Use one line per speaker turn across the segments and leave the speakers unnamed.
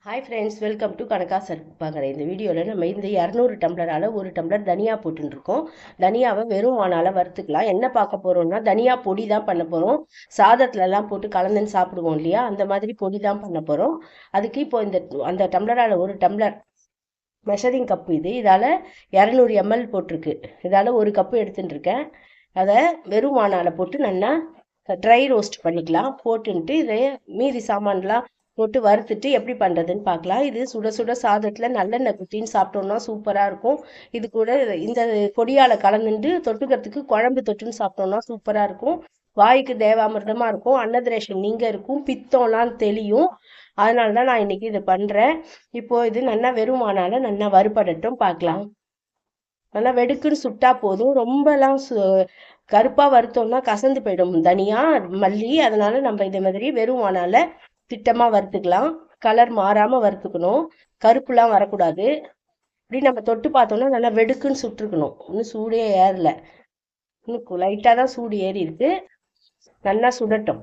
Hi friends, welcome to Kanaka Sarpangarai. இந்த வீடியோவில் நம்ம இந்த 200 டம்ளரால் 1 டம்ளர் தனியா போட்டுருக்கோம். தனியாவை வெறும் வானால் வறுத்துக்கலாம். என்ன பார்க்க போகிறோம்னா தனியா பொடி தான் பண்ண போகிறோம். சாதத்துலலாம் போட்டு கலந்துன்னு சாப்பிடுவோம் இல்லையா, அந்த மாதிரி பொடி தான் பண்ண போகிறோம். அதுக்கு இப்போ அந்த டம்ளரால் 1 டம்ளர் மெஷரிங் கப்பு இதால் 200 ml போட்டிருக்கு. இதால் 1 கப்பு எடுத்துட்டுருக்கேன். அதை வெறும் வானால் போட்டு நல்லா ட்ரை ரோஸ்ட் பண்ணிக்கலாம். போட்டுன்ட்டு இதை மீதி சாமான்லாம் போட்டு வறுத்துட்டு எப்படி பண்ணுறதுன்னு பார்க்கலாம். இது சுட சுட சாதத்தில் நல்லெண்ணெய் குத்தின்னு சாப்பிட்டோம்னா சூப்பராக இருக்கும். இது கூட இந்த பொடியால் கலந்துட்டு தொட்டுக்கிறதுக்கு குழம்பு தொட்டுன்னு சாப்பிட்டோம்னா சூப்பராக இருக்கும். வாய்க்கு தேவாமிர்தமாக இருக்கும். அன்னதரேஷன் நீங்கள் இருக்கும், பித்தம்லாம் தெளியும். அதனால தான் நான் இன்னைக்கு இது பண்ணுறேன். இப்போது இது நல்லா வெறுமானால நல்லா வறுபடட்டும் பார்க்கலாம். நல்லா வெடுக்குன்னு சுட்டா போதும். ரொம்பலாம் கருப்பாக வறுத்தோம்னா கசந்து போயிடும் தனியா மல்லி. அதனால நம்ம இதே மாதிரி வெறுமானால திட்டமாக வறுத்துக்கலாம். கலர் மாறாமல் வறுத்துக்கணும். கருப்புலாம் வரக்கூடாது. இப்படி நம்ம தொட்டு பார்த்தோம்னா நல்லா வெடுக்குன்னு சுட்டுருக்கணும். இன்னும் சூடே ஏறல, இன்னும் லைட்டாக தான் சூடு ஏறி இருக்கு. நல்லா சுடட்டும்.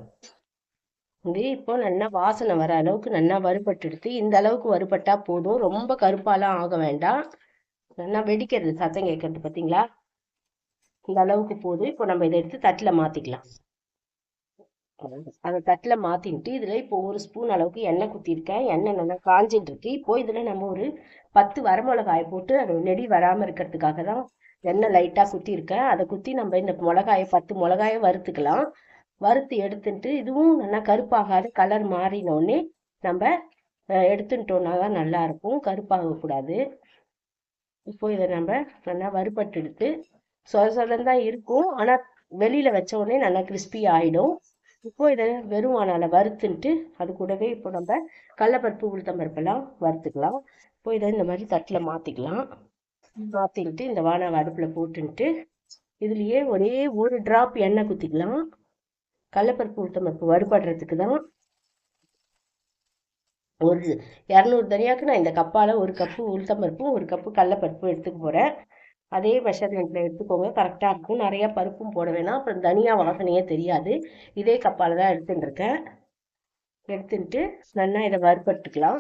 இது இப்போ நல்லா வாசனை வர அளவுக்கு நல்லா வறுபட்டு இந்த அளவுக்கு வறுபட்டா போதும். ரொம்ப கருப்பாலாம் ஆக வேண்டாம். நல்லா வெடிக்கிறது சத்தம் கேட்கறது பார்த்தீங்களா, இந்த அளவுக்கு போதும். இப்போ நம்ம இதை எடுத்து தட்டில் மாற்றிக்கலாம். அதை தட்டில் மாற்றிட்டு இதில் இப்போ 1 ஸ்பூன் அளவுக்கு எண்ணெய் குத்திருக்கேன். எண்ணெய் நல்லா காஞ்சிட்டு இருக்கு. இப்போ இதில் நம்ம ஒரு 10 வரமிளகாயை போட்டு அது நெடி வராமல் இருக்கிறதுக்காக தான் எண்ணெய் லைட்டாக குத்திருக்கேன். அதை குத்தி நம்ம இந்த 10 மிளகாயை வறுத்துக்கலாம். வறுத்து எடுத்துட்டு இதுவும் நல்லா கருப்பாகாத கலர் மாறினோடனே நம்ம எடுத்துட்டோம்னா தான் நல்லா இருக்கும், கருப்பாகக்கூடாது. இப்போ இதை நம்ம நல்லா வறுபட்டு எடுத்து சொதன்னு தான் இருக்கும், ஆனால் வெளியில் வச்ச உடனே நல்லா கிறிஸ்பி ஆகிடும். இப்போ இதை வெறும் வானால வறுத்துட்டு அது கூடவே இப்போ நம்ம கடலைப்பருப்பு உளுத்தம்பருப்பெல்லாம் வறுத்துக்கலாம். இப்போ இதை இந்த மாதிரி தட்டில் மாற்றிக்கலாம். மாற்றிக்கிட்டு இந்த வானாவை அடுப்பில் போட்டுன்ட்டு இதுலேயே ஒரே 1 டிராப் எண்ணெய் குத்திக்கலாம். கடலைப்பருப்பு உளுத்தம்பருப்பு வறுபடுறதுக்கு தான். ஒரு 200 தனியாக்கு நான் இந்த கப்பால் 1 கப்பு உளுத்தம்பருப்பும் 1 கப்பு கடலைப்பருப்பும் எடுத்துக்க போகிறேன். அதே மெஷர்மெண்ட்டில் எடுத்துக்கோங்க, கரெக்டாக இருக்கும். நிறையா பருப்பும் போட வேணாம், அப்புறம் தனியாக வாசனையே தெரியாது. இதே கப்பால் தான் எடுத்துட்டுருக்கேன். எடுத்துட்டு நல்லா இதை வறுபட்டுக்கலாம்.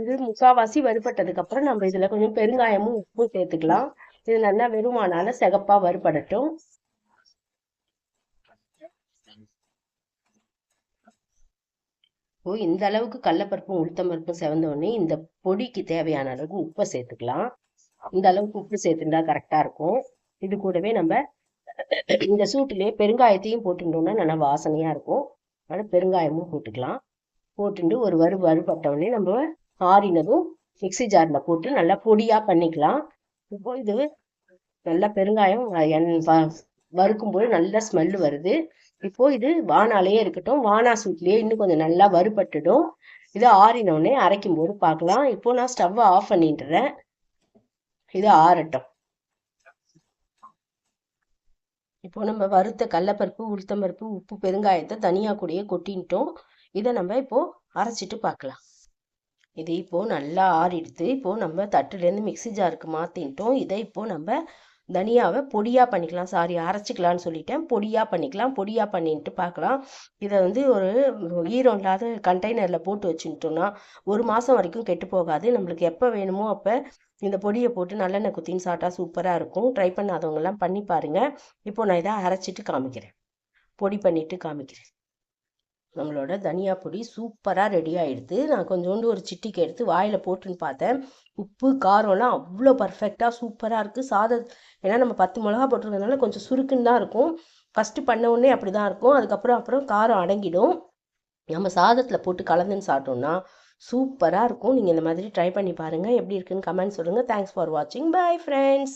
இது முக்கால்வாசி வறுபட்டதுக்கப்புறம் நம்ம இதில் கொஞ்சம் பெருங்காயமும் உப்பும் சேர்த்துக்கலாம். இது நல்லா வெறுமானால சிகப்பாக வறுபடட்டும். இந்த அளவுக்கு கடலைப்பருப்பும் உளுத்தம்பருப்பும் செவந்த உடனே இந்த பொடிக்கு தேவையான அளவுக்கு உப்பை சேர்த்துக்கலாம். இந்த அளவுக்கு உப்பு சேர்த்துட்டா கரெக்டாக இருக்கும். இது கூடவே நம்ம இந்த சூட்டிலே பெருங்காயத்தையும் போட்டுட்டோம்னா நல்லா வாசனையாக இருக்கும். அதனால் பெருங்காயமும் போட்டுக்கலாம். போட்டுட்டு ஒரு வறுபட்டவுடனே நம்ம ஆறினதும் மிக்சி ஜாரில் போட்டு நல்லா பொடியாக பண்ணிக்கலாம். இப்போ இது நல்லா பெருங்காயம் வறுக்கும்போது நல்ல ஸ்மெல்லு வருது. இப்போ இது வானாலேயே இருக்கட்டும். வானா சூட்லேயே இன்னும் கொஞ்சம் நல்லா வறுபட்டுடும். இது ஆறினோடனே அரைக்கும் போது பார்க்கலாம். இப்போ நான் ஸ்டவ்வை ஆஃப் பண்ணிட்டுறேன். இது ஆறட்டும். இப்போ நம்ம வறுத்த கடலைப்பருப்பு உளுத்தம்பருப்பு உப்பு பெருங்காயத்தை தனியாக கூடயே கொட்டின்ட்டோம். இதை நம்ம இப்போ அரைச்சிட்டு பார்க்கலாம். இது இப்போ நல்லா ஆறிடுத்து. இப்போ நம்ம தட்டுலேருந்து மிக்சி ஜாருக்கு மாற்றிட்டோம். இதை இப்போ நம்ம தனியாவை பொடியாக பண்ணிக்கலாம். அரைச்சிக்கலான்னு சொல்லிட்டேன், பொடியாக பண்ணிக்கலாம். பொடியாக பண்ணிட்டு பார்க்கலாம். இதை ஒரு ஈரம் இல்லாத கண்டெய்னரில் போட்டு வச்சுட்டோம்னா 1 மாதம் வரைக்கும் கெட்டு போகாது. நம்மளுக்கு எப்போ வேணுமோ அப்போ இந்த பொடியை போட்டு நல்லெண்ணெய் குத்தின்னு சாப்பிட்டா சூப்பராக இருக்கும். ட்ரை பண்ணாதவங்கெல்லாம் பண்ணி பாருங்கள். இப்போ நான் இதை அரைச்சிட்டு காமிக்கிறேன், பொடி பண்ணிவிட்டு காமிக்கிறேன். நம்மளோட தனியா பொடி சூப்பராக ரெடி ஆகிடுது. நான் கொஞ்சோண்டு ஒரு சிட்டிக்கு எடுத்து வாயில் போட்டுன்னு பார்த்தேன். உப்பு காரம்லாம் அவ்வளோ பர்ஃபெக்டாக சூப்பராக இருக்குது. ஏன்னா நம்ம 10 மிளகா போட்டிருக்கிறதுனால கொஞ்சம் சுருக்குன்னு தான் இருக்கும். ஃபஸ்ட்டு பண்ண உடனே அப்படி தான் இருக்கும். அதுக்கப்புறம் காரம் அடங்கிடும். நம்ம சாதத்தில் போட்டு கலந்துன்னு சாப்பிட்டோம்னா சூப்பராக இருக்கும். நீங்கள் இந்த மாதிரி ட்ரை பண்ணி பாருங்கள். எப்படி இருக்குன்னு கமெண்ட் சொல்லுங்கள். தேங்க்ஸ் ஃபார் வாட்சிங். Bye friends.